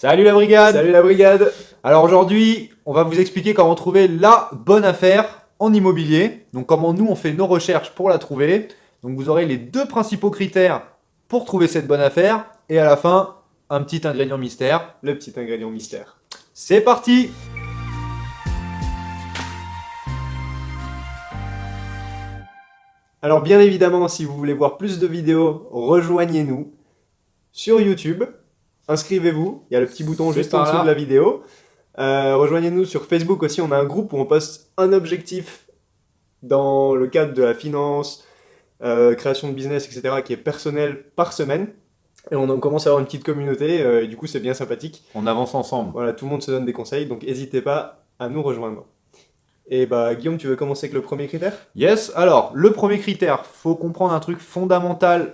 Salut la brigade! Salut la brigade! Alors aujourd'hui, on va vous expliquer comment trouver la bonne affaire en immobilier. Donc comment nous on fait nos recherches pour la trouver. Donc vous aurez les deux principaux critères pour trouver cette bonne affaire. Et à la fin, un petit ingrédient mystère. Le petit ingrédient mystère. C'est parti! Alors bien évidemment, si vous voulez voir plus de vidéos, rejoignez-nous sur YouTube. Inscrivez-vous, il y a le petit bouton C'est juste en par dessous là. de la vidéo. Rejoignez-nous sur Facebook aussi, on a un groupe où on poste un objectif dans le cadre de la finance, création de business, etc. qui est personnel par semaine. Et on commence à avoir une petite communauté, et du coup c'est bien sympathique. On avance ensemble. Voilà, tout le monde se donne des conseils, donc n'hésitez pas à nous rejoindre. Et bah Guillaume, tu veux commencer avec le premier critère? Yes, alors le premier critère, faut comprendre un truc fondamental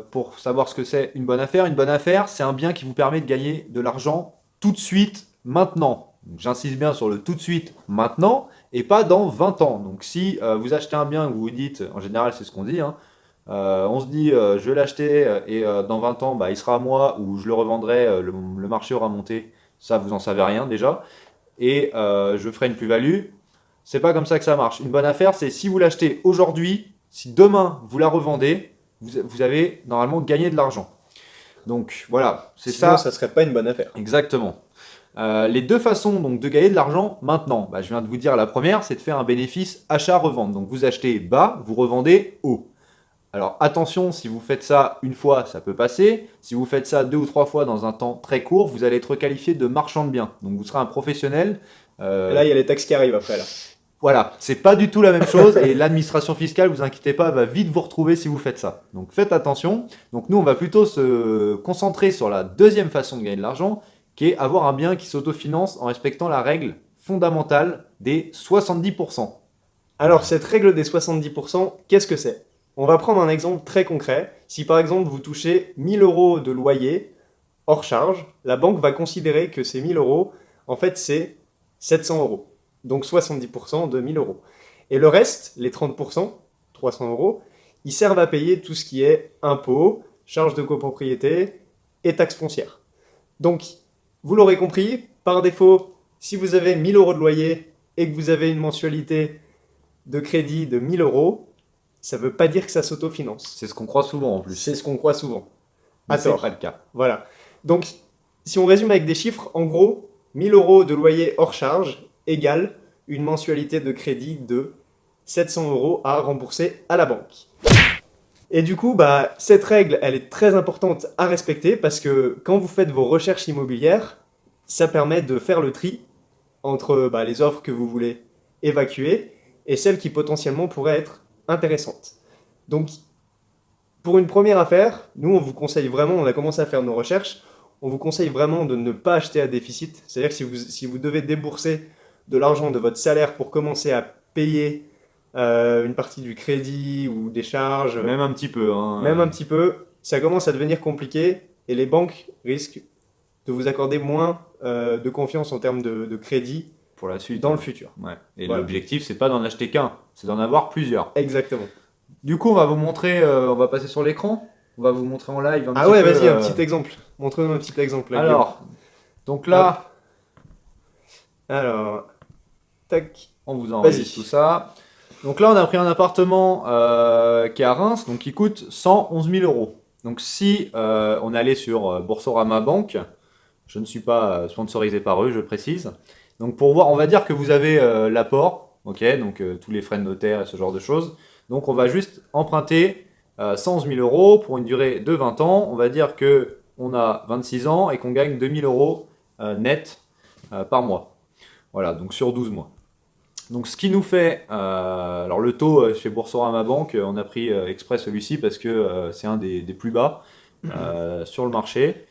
pour savoir ce que c'est une bonne affaire. Une bonne affaire, c'est un bien qui vous permet de gagner de l'argent tout de suite, maintenant. Donc, j'insiste bien sur le tout de suite, maintenant, et pas dans 20 ans. Donc si vous achetez un bien que vous vous dites, en général c'est ce qu'on dit, hein, on se dit je vais l'acheter et dans 20 ans bah, il sera à moi ou je le revendrai, le marché aura monté, ça vous en savez rien déjà, et je ferai une plus-value. C'est pas comme ça que ça marche. Une bonne affaire, c'est si vous l'achetez aujourd'hui, si demain vous la revendez, vous avez normalement gagné de l'argent. Donc voilà, c'est Sinon, ça. ça serait pas une bonne affaire. Exactement. Les deux façons donc, de gagner de l'argent maintenant, bah, je viens de vous dire la première, c'est de faire un bénéfice achat-revente. Donc vous achetez bas, vous revendez haut. Alors attention, si vous faites ça une fois, ça peut passer. Si vous faites ça 2 ou 3 fois dans un temps très court, vous allez être qualifié de marchand de biens. Donc vous serez un professionnel. Et là, il y a les taxes qui arrivent après là. Voilà, c'est pas du tout la même chose et l'administration fiscale, vous inquiétez pas, va vite vous retrouver si vous faites ça. Donc faites attention. Donc nous, on va plutôt se concentrer sur la deuxième façon de gagner de l'argent, qui est avoir un bien qui s'autofinance en respectant la règle fondamentale des 70%. Alors, cette règle des 70%, qu'est-ce que c'est? On va prendre un exemple très concret. Si par exemple vous touchez 1000 euros de loyer hors charge, la banque va considérer que ces 1000 euros, en fait, c'est 700 euros. Donc 70% de 1000 euros. Et le reste, les 30%, 300 euros, ils servent à payer tout ce qui est impôts, charges de copropriété et taxes foncières. Donc, vous l'aurez compris, par défaut, si vous avez 1000 euros de loyer et que vous avez une mensualité de crédit de 1000 euros, ça ne veut pas dire que ça s'autofinance. C'est ce qu'on croit souvent en plus. C'est ce qu'on croit souvent. Mais À c'est tort. pas le cas. Voilà. Donc, si on résume avec des chiffres, en gros, 1000 euros de loyer hors charge égale une mensualité de crédit de 700 euros à rembourser à la banque. Et du coup, bah, cette règle, elle est très importante à respecter parce que quand vous faites vos recherches immobilières, ça permet de faire le tri entre les offres que vous voulez évacuer et celles qui potentiellement pourraient être intéressantes. Donc, pour une première affaire, nous, on vous conseille vraiment, on a commencé à faire nos recherches, on vous conseille vraiment de ne pas acheter à déficit. C'est-à-dire que si vous devez débourser de l'argent de votre salaire pour commencer à payer une partie du crédit ou des charges, Même un petit peu. Hein. même un petit peu, ça commence à devenir compliqué et les banques risquent de vous accorder moins de confiance en termes de crédit Pour la suite. dans le futur. Ouais. Et Voilà. l'objectif, c'est pas d'en acheter qu'un, c'est d'en avoir plusieurs. Exactement. Du coup, on va vous montrer, on va passer sur l'écran. On va vous montrer en live un Ah petit ouais, peu, vas-y, un petit exemple. Montre-nous un petit exemple. Là, Alors, donc là, Guillaume. Alors, tac. on vous enregistre tout ça. Donc là, on a pris un appartement qui est à Reims, donc qui coûte 111 000 euros. Donc si on allait sur Boursorama Banque, je ne suis pas sponsorisé par eux, je précise. Donc pour voir, on va dire que vous avez l'apport, ok, donc tous les frais de notaire et ce genre de choses. Donc on va juste emprunter 111 000 euros pour une durée de 20 ans. On va dire que on a 26 ans et qu'on gagne 2 000 euros net par mois. Voilà, donc sur 12 mois. Donc ce qui nous fait, alors le taux chez Boursorama Banque, on a pris exprès celui-ci parce que c'est un des plus bas sur le marché.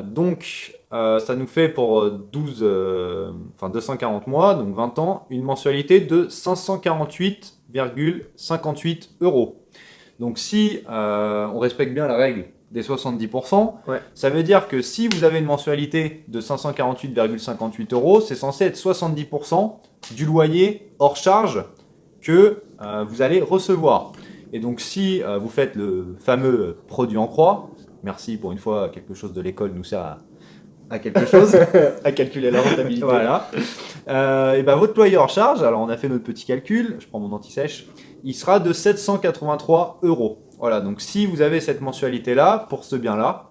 Donc ça nous fait pour 240 mois, donc 20 ans, une mensualité de 548,58 euros. Donc si on respecte bien la règle des 70%, Ouais. ça veut dire que si vous avez une mensualité de 548,58 euros, c'est censé être 70% du loyer hors charge que vous allez recevoir. Et donc si vous faites le fameux produit en croix, merci pour une fois, quelque chose de l'école nous sert à quelque chose. à calculer la rentabilité. Voilà. Et ben votre loyer hors charge, alors on a fait notre petit calcul, je prends mon anti-sèche, il sera de 783 euros. Voilà, donc si vous avez cette mensualité-là, pour ce bien-là,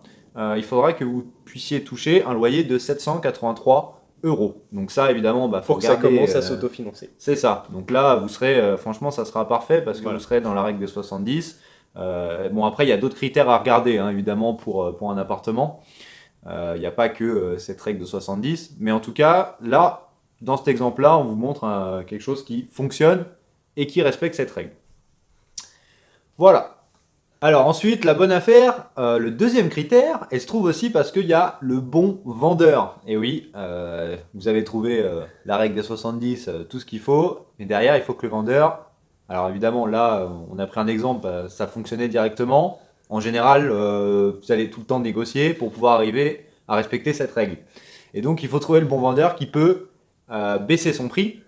il faudra que vous puissiez toucher un loyer de 783 euros. Donc ça, évidemment, bah, faut Pour que ça regarder, commence à s'autofinancer. c'est ça. Donc là, vous serez, franchement, ça sera parfait parce que Voilà. vous serez dans la règle des 70. Bon, après, il y a d'autres critères à regarder, hein, évidemment, pour un appartement. Il n'y a pas que cette règle de 70. Mais en tout cas, là, dans cet exemple-là, on vous montre quelque chose qui fonctionne et qui respecte cette règle. Voilà. Alors ensuite, la bonne affaire, le deuxième critère, elle se trouve aussi parce qu'il y a le bon vendeur. Et oui, vous avez trouvé la règle des 70, tout ce qu'il faut, mais derrière, il faut que le vendeur... Alors évidemment, là, on a pris un exemple, ça fonctionnait directement. En général, vous allez tout le temps négocier pour pouvoir arriver à respecter cette règle. Et donc, il faut trouver le bon vendeur qui peut baisser son prix.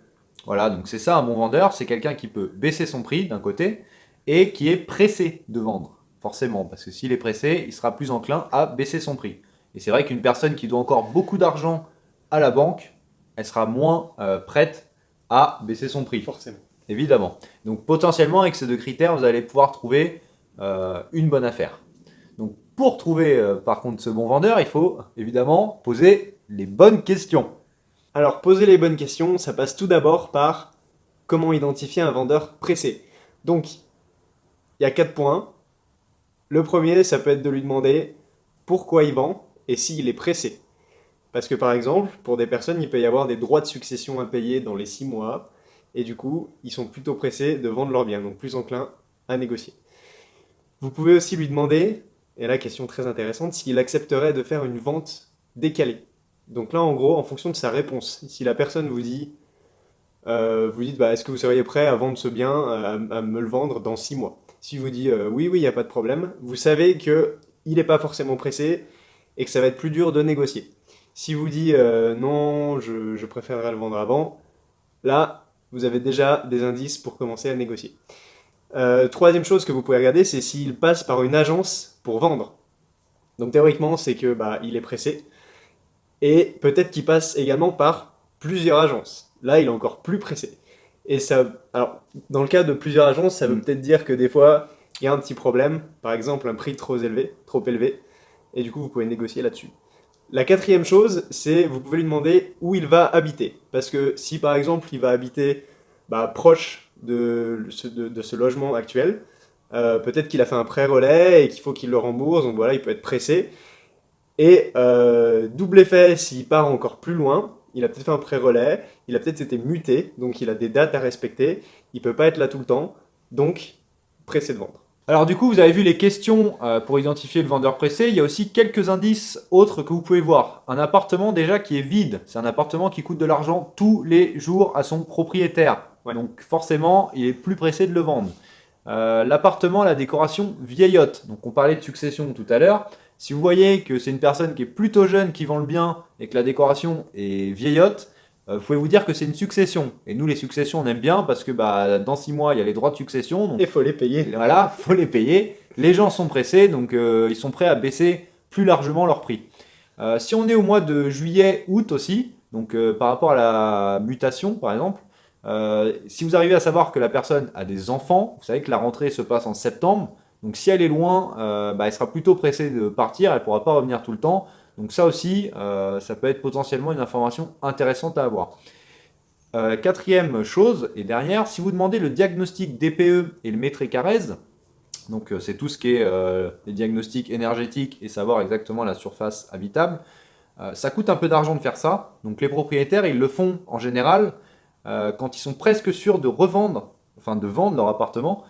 Voilà, donc c'est ça un bon vendeur, c'est quelqu'un qui peut baisser son prix d'un côté, et qui est pressé de vendre, forcément, parce que s'il est pressé, il sera plus enclin à baisser son prix. Et c'est vrai qu'une personne qui doit encore beaucoup d'argent à la banque, elle sera moins prête à baisser son prix, Forcément. évidemment. Donc potentiellement, avec ces deux critères, vous allez pouvoir trouver une bonne affaire. Donc pour trouver par contre ce bon vendeur, il faut évidemment poser les bonnes questions. Alors, poser les bonnes questions, ça passe tout d'abord par comment identifier un vendeur pressé. Donc, il y a 4 points. Le premier, ça peut être de lui demander pourquoi il vend et s'il est pressé. Parce que par exemple, pour des personnes, il peut y avoir des droits de succession à payer dans les 6 mois, et du coup, ils sont plutôt pressés de vendre leurs biens, donc plus enclins à négocier. Vous pouvez aussi lui demander, et là, question très intéressante, s'il accepterait de faire une vente décalée. Donc là, en gros, en fonction de sa réponse, si la personne vous dit, vous dites, bah, est-ce que vous seriez prêt à vendre ce bien, à me le vendre dans 6 mois? Si vous dit oui, oui, il n'y a pas de problème, vous savez qu'il n'est pas forcément pressé et que ça va être plus dur de négocier. Si vous dit non, je préférerais le vendre avant, là, vous avez déjà des indices pour commencer à négocier. Troisième chose que vous pouvez regarder, c'est s'il passe par une agence pour vendre. Donc théoriquement, c'est que bah, il est pressé. Et peut-être qu'il passe également par plusieurs agences. Là, il est encore plus pressé. Et ça, alors, dans le cas de plusieurs agences, ça veut peut-être dire que des fois, il y a un petit problème, par exemple un prix trop élevé, et du coup, vous pouvez négocier là-dessus. La quatrième chose, c'est vous pouvez lui demander où il va habiter. Parce que si par exemple, il va habiter proche de ce logement actuel, peut-être qu'il a fait un prêt relais et qu'il faut qu'il le rembourse, donc voilà, il peut être pressé. Et double effet, s'il part encore plus loin, il a peut-être fait un prêt relais, il a peut-être été muté, donc il a des dates à respecter, il peut pas être là tout le temps, donc pressé de vendre. Alors du coup, vous avez vu les questions pour identifier le vendeur pressé. Il y a aussi quelques indices autres que vous pouvez voir. Un appartement déjà qui est vide. C'est un appartement qui coûte de l'argent tous les jours à son propriétaire. Ouais. Donc forcément, il est plus pressé de le vendre. L'appartement, la décoration vieillotte. Donc on parlait de succession tout à l'heure. Si vous voyez que c'est une personne qui est plutôt jeune qui vend le bien et que la décoration est vieillotte, vous pouvez vous dire que c'est une succession. Et nous, les successions, on aime bien parce que dans 6 mois, il y a les droits de succession. Donc Et faut les payer. voilà, faut les payer. Les gens sont pressés, donc ils sont prêts à baisser plus largement leur prix. Si on est au mois de juillet, août aussi, donc par rapport à la mutation, par exemple, si vous arrivez à savoir que la personne a des enfants, vous savez que la rentrée se passe en septembre, donc si elle est loin, elle sera plutôt pressée de partir, elle ne pourra pas revenir tout le temps. Donc ça aussi, ça peut être potentiellement une information intéressante à avoir. Quatrième chose, et dernière, si vous demandez le diagnostic DPE et le Métré-Carrez, donc c'est tout ce qui est les diagnostics énergétiques et savoir exactement la surface habitable, ça coûte un peu d'argent de faire ça. Donc les propriétaires, ils le font en général quand ils sont presque sûrs de revendre, enfin de vendre leur appartement.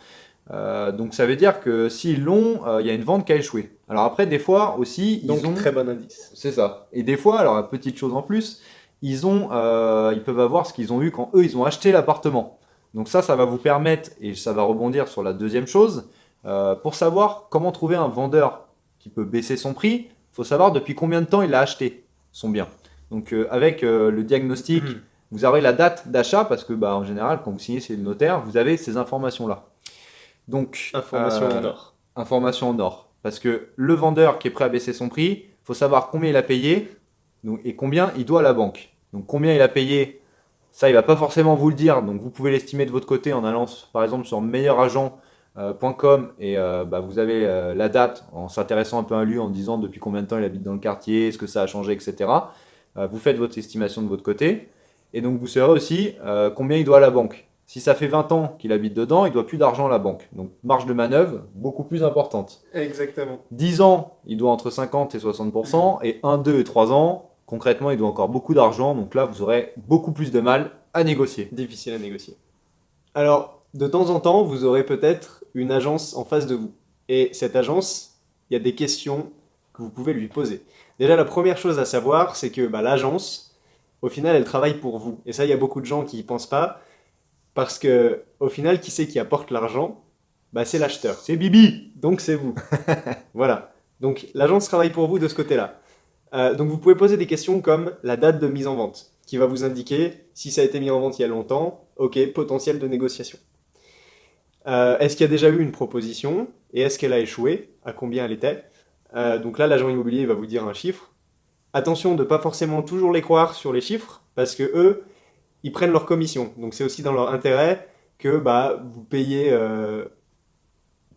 Donc ça veut dire que s'ils l'ont, il y a une vente qui a échoué. Alors après, des fois aussi, Donc ils ont... très bon indice. C'est ça. Et des fois, alors petite chose en plus, ils peuvent avoir ce qu'ils ont eu quand eux, ils ont acheté l'appartement. Donc ça va vous permettre, et ça va rebondir sur la deuxième chose, pour savoir comment trouver un vendeur qui peut baisser son prix, il faut savoir depuis combien de temps il a acheté son bien. Donc avec le diagnostic, vous aurez la date d'achat, parce que en général, quand vous signez chez le notaire, vous avez ces informations-là. Donc, Information en or. Information en or. Parce que le vendeur qui est prêt à baisser son prix, il faut savoir combien il a payé donc, et combien il doit à la banque. Donc combien il a payé, ça il va pas forcément vous le dire, donc vous pouvez l'estimer de votre côté en allant par exemple sur meilleuragent.com et vous avez la date en s'intéressant un peu à lui, en disant depuis combien de temps il habite dans le quartier, est-ce que ça a changé, etc. Vous faites votre estimation de votre côté et donc vous saurez aussi combien il doit à la banque. Si ça fait 20 ans qu'il habite dedans, il doit plus d'argent à la banque. Donc marge de manœuvre beaucoup plus importante. Exactement. 10 ans, il doit entre 50 et 60%, et 1, 2 et 3 ans, concrètement, il doit encore beaucoup d'argent, donc là, vous aurez beaucoup plus de mal à négocier. Difficile à négocier. Alors, de temps en temps, vous aurez peut-être une agence en face de vous. Et cette agence, il y a des questions que vous pouvez lui poser. Déjà, la première chose à savoir, c'est que l'agence, au final, elle travaille pour vous. Et ça, il y a beaucoup de gens qui n'y pensent pas, parce que, au final, qui c'est qui apporte l'argent? C'est l'acheteur. C'est Bibi. Donc c'est vous. Voilà. Donc l'agence travaille pour vous de ce côté-là. Donc vous pouvez poser des questions comme la date de mise en vente, qui va vous indiquer si ça a été mis en vente il y a longtemps, ok, potentiel de négociation. Est-ce qu'il y a déjà eu une proposition et est-ce qu'elle a échoué? À combien elle était? Donc là, l'agent immobilier va vous dire un chiffre. Attention de ne pas forcément toujours les croire sur les chiffres, parce que eux, ils prennent leur commission. Donc c'est aussi dans leur intérêt que vous payez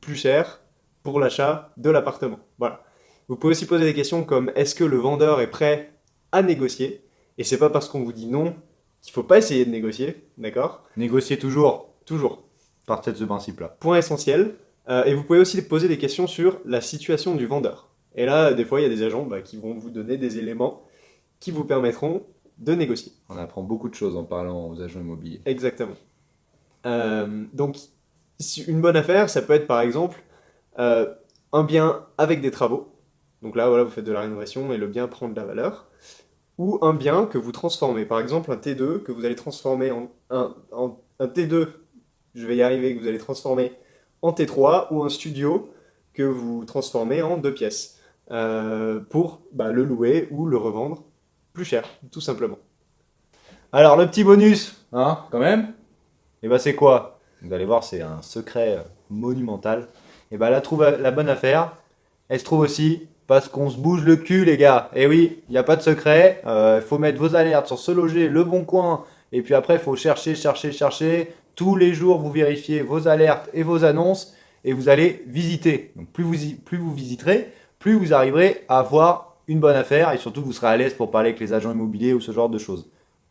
plus cher pour l'achat de l'appartement. Voilà. Vous pouvez aussi poser des questions comme est-ce que le vendeur est prêt à négocier? Et c'est pas parce qu'on vous dit non qu'il faut pas essayer de négocier, d'accord? Négocier toujours. Toujours. Partez de ce principe-là. Point essentiel. Et vous pouvez aussi poser des questions sur la situation du vendeur. Et là, des fois, il y a des agents qui vont vous donner des éléments qui vous permettront de négocier. On apprend beaucoup de choses en parlant aux agents immobiliers. Exactement. Donc, une bonne affaire, ça peut être par exemple un bien avec des travaux. Donc là, voilà, vous faites de la rénovation et le bien prend de la valeur. Ou un bien que vous transformez. Par exemple, un T2 que vous allez transformer un T2, je vais y arriver, que vous allez transformer en T3, ou un studio que vous transformez en 2 pièces pour le louer ou le revendre plus cher, tout simplement. Alors, le petit bonus, quand même, c'est quoi? Vous allez voir, c'est un secret monumental. La bonne affaire, elle se trouve aussi parce qu'on se bouge le cul, les gars. Et oui, il n'y a pas de secret. Il faut mettre vos alertes sur Se Loger, Le Bon Coin. Et puis après, il faut chercher. Tous les jours, vous vérifiez vos alertes et vos annonces. Et vous allez visiter. Donc, plus vous visiterez, plus vous arriverez à avoir une bonne affaire. Et surtout, vous serez à l'aise pour parler avec les agents immobiliers ou ce genre de choses.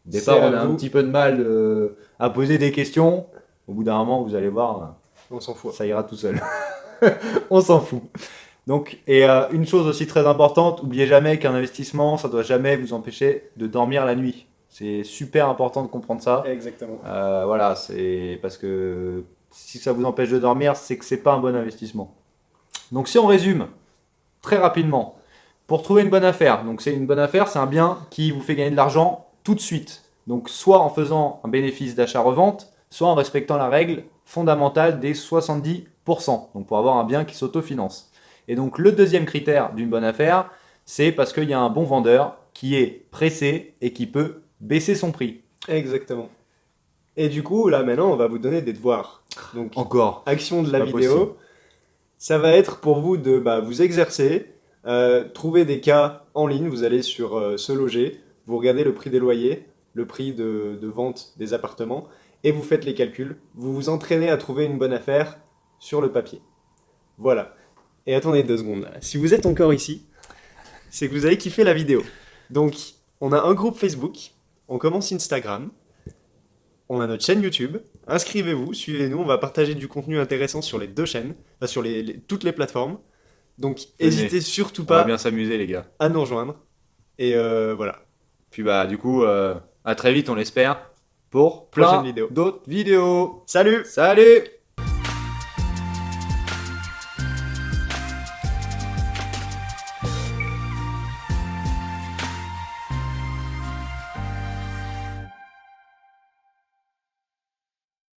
Au départ, on a un petit peu de mal à poser des questions. Au bout d'un moment, vous allez voir, on s'en fout. Ça ira tout seul. On s'en fout. Donc, une chose aussi très importante, n'oubliez jamais qu'un investissement, ça ne doit jamais vous empêcher de dormir la nuit. C'est super important de comprendre ça. Exactement. Voilà, c'est parce que si ça vous empêche de dormir, c'est que ce n'est pas un bon investissement. Donc, si on résume très rapidement, pour trouver une bonne affaire, donc c'est une bonne affaire, c'est un bien qui vous fait gagner de l'argent tout de suite. Donc, soit en faisant un bénéfice d'achat-revente, soit en respectant la règle fondamentale des 70%. Donc, pour avoir un bien qui s'autofinance. Et donc, le deuxième critère d'une bonne affaire, c'est parce qu'il y a un bon vendeur qui est pressé et qui peut baisser son prix. Exactement. Et du coup, là, maintenant, on va vous donner des devoirs. Donc, encore. Action de la vidéo, ça va être pour vous de vous exercer, trouver des cas en ligne. Vous allez sur Se Loger, vous regardez le prix des loyers, le prix de vente des appartements, et vous faites les calculs. Vous vous entraînez à trouver une bonne affaire sur le papier. Voilà. Et attendez 2 secondes là. Si vous êtes encore ici, c'est que vous avez kiffé la vidéo. Donc, on a un groupe Facebook, on commence Instagram, on a notre chaîne YouTube. Inscrivez-vous, suivez-nous, on va partager du contenu intéressant sur les 2 chaînes, sur toutes les plateformes. Donc, n'hésitez surtout pas on va bien s'amuser, les gars. À nous rejoindre. Et voilà. Puis du coup, à très vite, on l'espère, pour plein d'autres vidéos. Salut! Salut!